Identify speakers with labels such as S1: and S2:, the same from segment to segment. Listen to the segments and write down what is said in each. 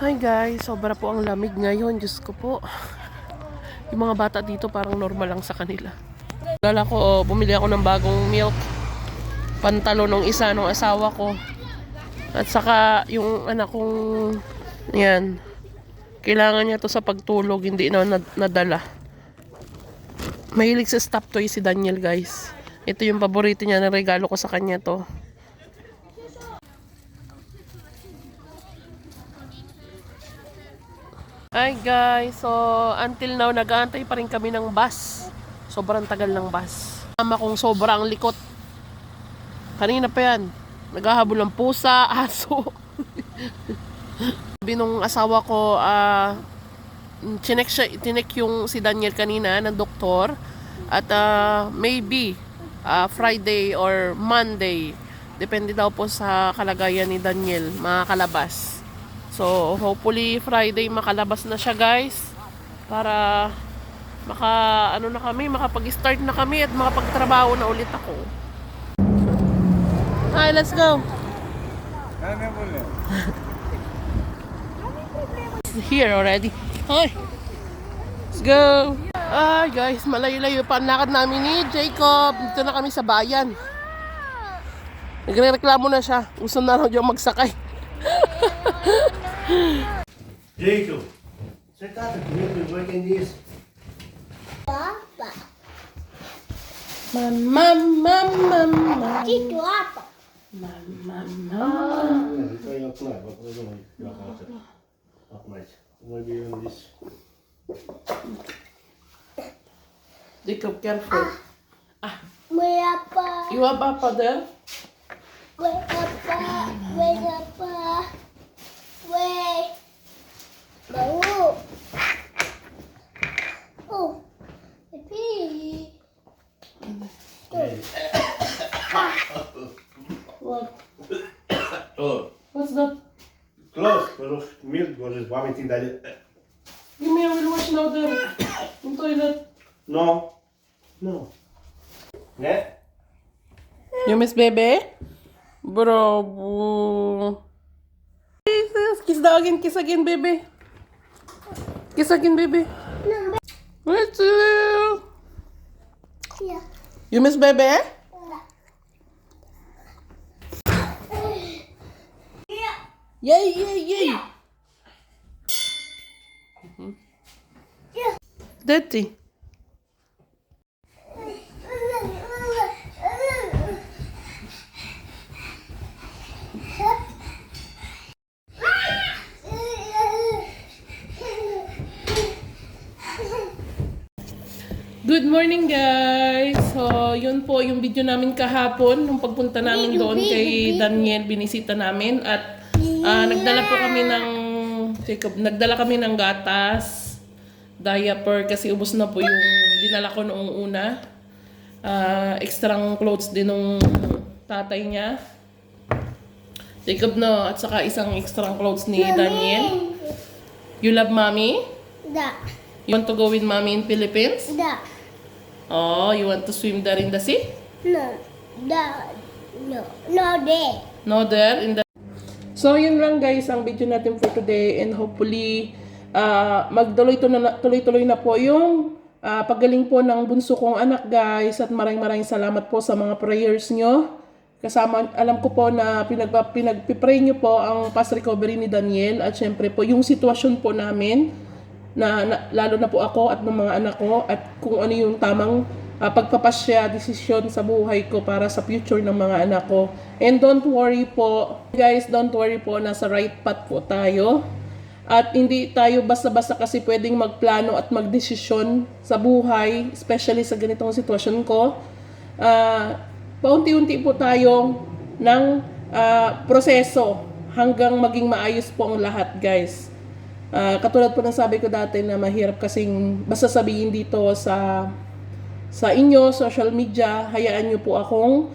S1: Hi guys, sobra po ang lamig ngayon. Diyos ko po. Yung mga bata dito parang normal lang sa kanila. Dala ko, bumili ako ng bagong milk. Pantalo nung isa nung asawa ko. At saka yung anak kong, yan, kailangan niya to sa pagtulog, hindi na nadala. Mahilig sa stop toy si Daniel guys. Ito yung paborito niya na regalo ko sa kanya to. Hi guys, so until now nag-aantay pa rin kami ng bus. Sobrang tagal ng bus. Tama kong sobrang likot. Kanina pa yan, naghahabol ng pusa, aso. Sabi nung asawa ko, tinek yung si Daniel kanina ng doktor. At maybe Friday or Monday, depende daw po sa kalagayan ni Daniel, makakalabas. So, hopefully Friday makalabas na siya guys para makapag-start na kami at makapagtrabaho na ulit ako. Hi, let's go. Here already. Hi. Let's go. Guys, malayo-layo pa ang lakad namin ni Jacob. Dito na kami sa bayan. Nagre-reklamo na siya. Gusto na raw yung magsakay.
S2: Jacob, sentado comigo, vai quem diz.
S3: Papa.
S1: Mama.
S3: Tito, apa?
S1: Mama.
S2: Então eu não vou fazer uma coisa. Mas vai vir disso.
S1: Jacob, careful.
S3: May apa?
S1: You have papa there?
S3: May apa? May apa? May. Mau. Oh. Baby.
S1: What?
S2: Oh,
S1: What's that?
S2: close, pero milk was vomiting that.
S1: Give me a will wash now there. In toilet.
S2: No, no. Né?
S1: You miss baby? Bravo. Kiss again, baby. Kiss again, baby. What's it?
S3: Yeah.
S1: You miss baby? Yay. Dirty. Good morning guys! So, yun po yung video namin kahapon nung pagpunta namin doon kay Daniel, binisita namin at nagdala kami ng gatas, diaper kasi ubos na po yung dinala ko noong una. Extrang clothes din nung tatay niya. Jacob no, at saka isang extrang clothes ni Daniel. You love mommy?
S3: Da.
S1: You want to go with mommy in Philippines?
S3: Da.
S1: Oh, you want to swim there in the sea?
S3: No. Da. No. No, there.
S1: No, there in the... So, yun lang guys ang video natin for today and hopefully tuloy-tuloy na po yung paggaling po ng bunso kong anak guys at maraming salamat po sa mga prayers nyo. Kasama, alam ko po na pinagpipray nyo po ang fast recovery ni Daniel at syempre po yung sitwasyon po namin lalo na po ako at ng mga anak ko at kung ano yung tamang pagpapasya, desisyon sa buhay ko para sa future ng mga anak ko. And don't worry po, guys, nasa right path po tayo. At hindi tayo basta-basta kasi pwedeng magplano at magdesisyon sa buhay, especially sa ganitong sitwasyon ko. Paunti-unti po tayo ng proseso hanggang maging maayos po ang lahat, guys. Katulad po ng sabi ko dati na mahirap kasing basta sabihin dito sa inyo, social media, hayaan nyo po akong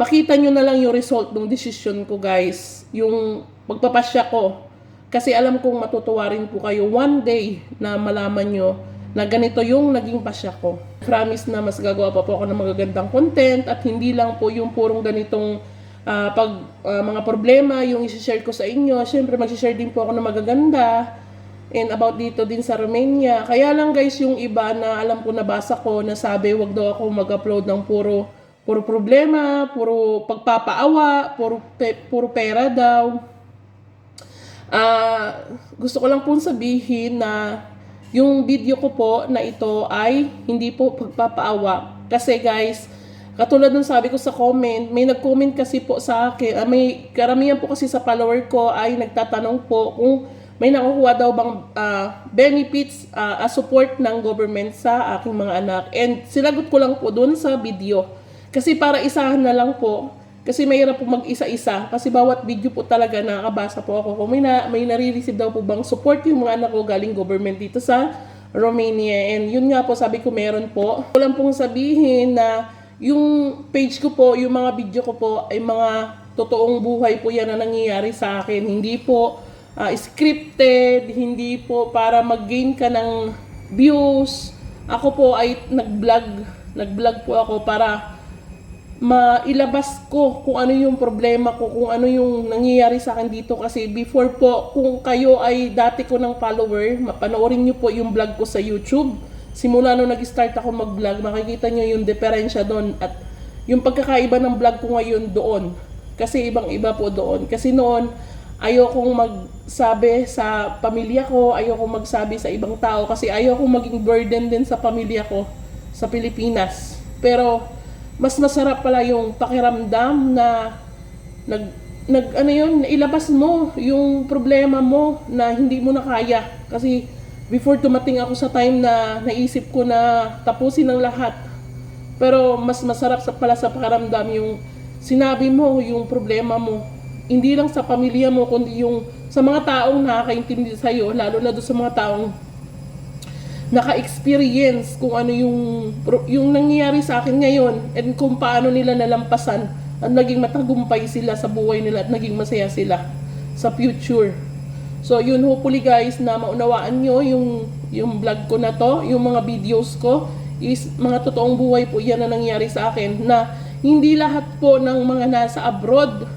S1: makita nyo na lang yung result ng decision ko guys, yung pagpapasya ko. Kasi alam kong matutuwa rin po kayo one day na malaman nyo na ganito yung naging pasya ko. Promise na mas gagawa pa po ako ng magagandang content at hindi lang po yung purong ganitong mga problema, yung i-share ko sa inyo. Syempre, mag-share din po ako ng magaganda. And about dito din sa Romania. Kaya lang guys, yung iba na alam ko, nabasa ko, na sabi, wag daw ako mag-upload ng puro problema, puro pagpapaawa, puro pera daw. Gusto ko lang pong sabihin na yung video ko po na ito ay hindi po pagpapaawa. Kasi guys, katulad ng sabi ko sa comment, may nag-comment kasi po sa akin, may karamihan po kasi sa follower ko ay nagtatanong po kung may nakukuha daw bang benefits, support ng government sa aking mga anak. And sinagot ko lang po doon sa video. Kasi para isahan na lang po, kasi mahirap po mag-isa-isa. Kasi bawat video po talaga nakakabasa po ako kung may nare-receive daw po bang support yung mga anak ko galing government dito sa Romania. And yun nga po, sabi ko meron po. Walang pong sabihin na yung page ko po, yung mga video ko po ay mga totoong buhay po yan na nangyayari sa akin. Hindi po scripted, hindi po para mag-gain ka ng views. Ako po ay nag-vlog po ako para mailabas ko kung ano yung problema ko, kung ano yung nangyayari sa akin dito. Kasi before po, kung kayo ay dati ko ng follower, mapanoorin nyo po yung vlog ko sa YouTube. Simula nung nag-start ako mag-vlog, makikita nyo yung diferensya doon at yung pagkakaiba ng vlog ko ngayon doon. Kasi ibang-iba po doon. Kasi noon, ayokong magsabi sa pamilya ko, ayokong magsabi sa ibang tao kasi ayokong maging burden din sa pamilya ko sa Pilipinas. Pero mas masarap pala yung pakiramdam na ilabas mo yung problema mo na hindi mo na kaya. Kasi before dumating ako sa time na naisip ko na tapusin ang lahat. Pero mas masarap pala sa pakiramdam yung sinabi mo yung problema mo. Hindi lang sa pamilya mo, kundi yung sa mga taong nakakaintindi sa'yo, lalo na doon sa mga taong naka-experience kung ano yung nangyayari sa akin ngayon and kung paano nila nalampasan at naging matagumpay sila sa buhay nila at naging masaya sila sa future. So yun, hopefully guys, na maunawaan nyo yung vlog ko na to, yung mga videos ko, is mga totoong buhay po yan na nangyayari sa akin, na hindi lahat po ng mga nasa abroad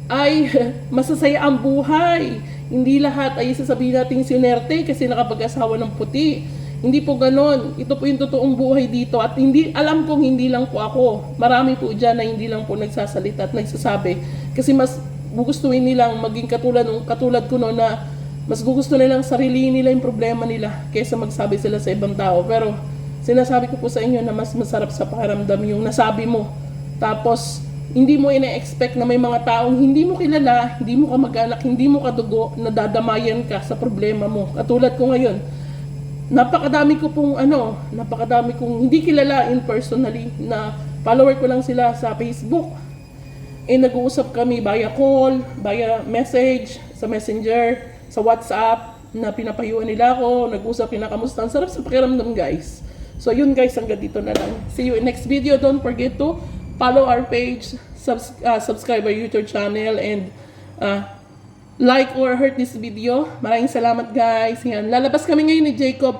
S1: ay masasaya ang buhay. Hindi lahat ay sasabihin nating sinerte kasi nakapag-asawa ng puti. Hindi po ganon. Ito po yung totoong buhay dito. At alam kong hindi lang po ako. Marami po dyan na hindi lang po nagsasalita at nagsasabi. Kasi mas gugustuhin nilang maging katulad ko no, na mas gugusto nilang sarili nila yung problema nila kaysa magsabi sila sa ibang tao. Pero sinasabi ko po sa inyo na mas masarap sa pakiramdam yung nasabi mo. Tapos hindi mo ina-expect na may mga taong hindi mo kilala, hindi mo kamag-anak, hindi mo kadugo, na dadamayan ka sa problema mo. Katulad ko ngayon, napakadami kong hindi kilala in personally, na follower ko lang sila sa Facebook. Nag-uusap kami via call, via message, sa Messenger, sa WhatsApp, na pinapayuan nila ako, nag-usap, kinakamusta. Ang sarap sa pakiramdam guys. So yun guys, hanggang dito na lang. See you in next video. Don't forget to follow our page, subscribe our YouTube channel, and like or heart this video. Maraming salamat guys. Yan. Lalabas kami ngayon ni Jacob.